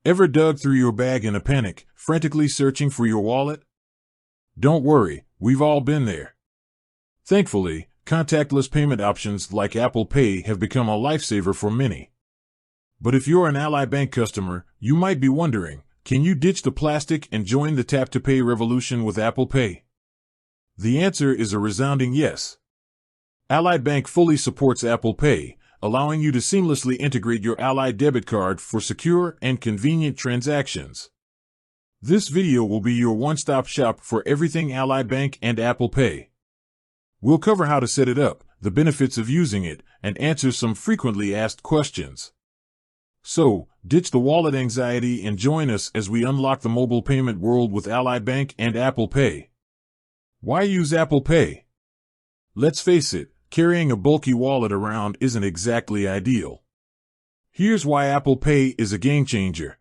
Ever dug through your bag in a panic, frantically searching for your wallet? Don't worry, we've all been there. Thankfully, contactless payment options like Apple Pay have become a lifesaver for many. But if you're an Ally Bank customer, you might be wondering, can you ditch the plastic and join the tap-to-pay revolution with Apple Pay? The answer is a resounding yes. Ally Bank fully supports Apple Pay, allowing you to seamlessly integrate your Ally debit card for secure and convenient transactions. This video will be your one-stop shop for everything Ally Bank and Apple Pay. We'll cover how to set it up, the benefits of using it, and answer some frequently asked questions. So, ditch the wallet anxiety and join us as we unlock the mobile payment world with Ally Bank and Apple Pay. Why use Apple Pay? Let's face it, carrying a bulky wallet around isn't exactly ideal. Here's why Apple Pay is a game changer.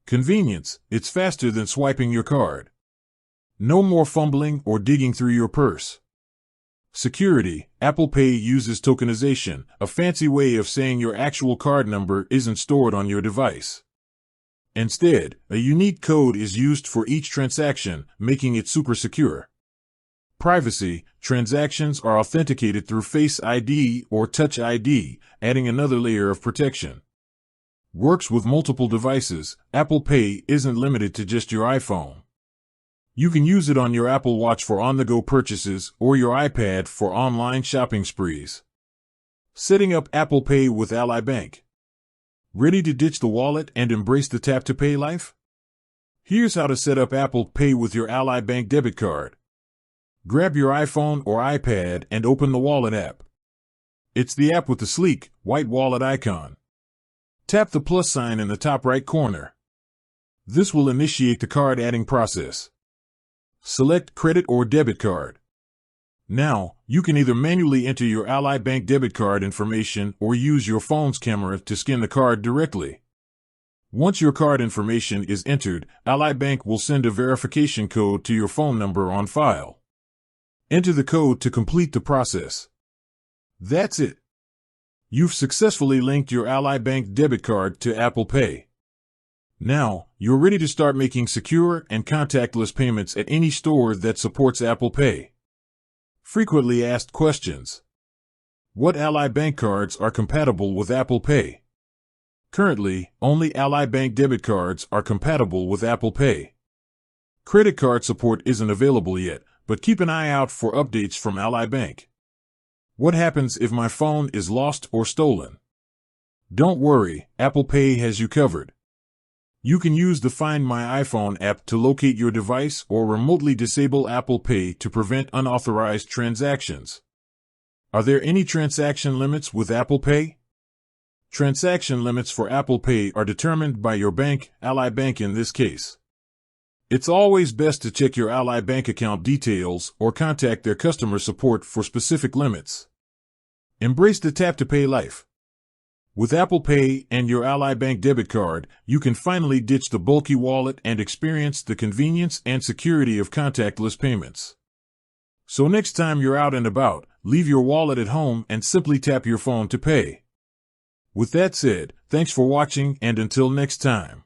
Convenience: it's faster than swiping your card. No more fumbling or digging through your purse. Security: Apple Pay uses tokenization, a fancy way of saying your actual card number isn't stored on your device. Instead, a unique code is used for each transaction, making it super secure. Privacy: transactions are authenticated through Face ID or Touch ID, adding another layer of protection. Works with multiple devices: Apple Pay isn't limited to just your iPhone. You can use it on your Apple Watch for on-the-go purchases or your iPad for online shopping sprees. Setting up Apple Pay with Ally Bank. Ready to ditch the wallet and embrace the tap-to-pay life? Here's how to set up Apple Pay with your Ally Bank debit card. Grab your iPhone or iPad and open the Wallet app. It's the app with the sleek, white wallet icon. Tap the plus sign in the top right corner. This will initiate the card adding process. Select credit or debit card. Now, you can either manually enter your Ally Bank debit card information or use your phone's camera to scan the card directly. Once your card information is entered, Ally Bank will send a verification code to your phone number on file. Enter the code to complete the process. That's it. You've successfully linked your Ally Bank debit card to Apple Pay. Now, you're ready to start making secure and contactless payments at any store that supports Apple Pay. Frequently asked questions. What Ally Bank cards are compatible with Apple Pay? Currently, only Ally Bank debit cards are compatible with Apple Pay. Credit card support isn't available yet, but keep an eye out for updates from Ally Bank. What happens if my phone is lost or stolen? Don't worry, Apple Pay has you covered. You can use the Find My iPhone app to locate your device or remotely disable Apple Pay to prevent unauthorized transactions. Are there any transaction limits with Apple Pay? Transaction limits for Apple Pay are determined by your bank, Ally Bank in this case. It's always best to check your Ally Bank account details or contact their customer support for specific limits. Embrace the tap-to-pay life. With Apple Pay and your Ally Bank debit card, you can finally ditch the bulky wallet and experience the convenience and security of contactless payments. So next time you're out and about, leave your wallet at home and simply tap your phone to pay. With that said, thanks for watching and until next time.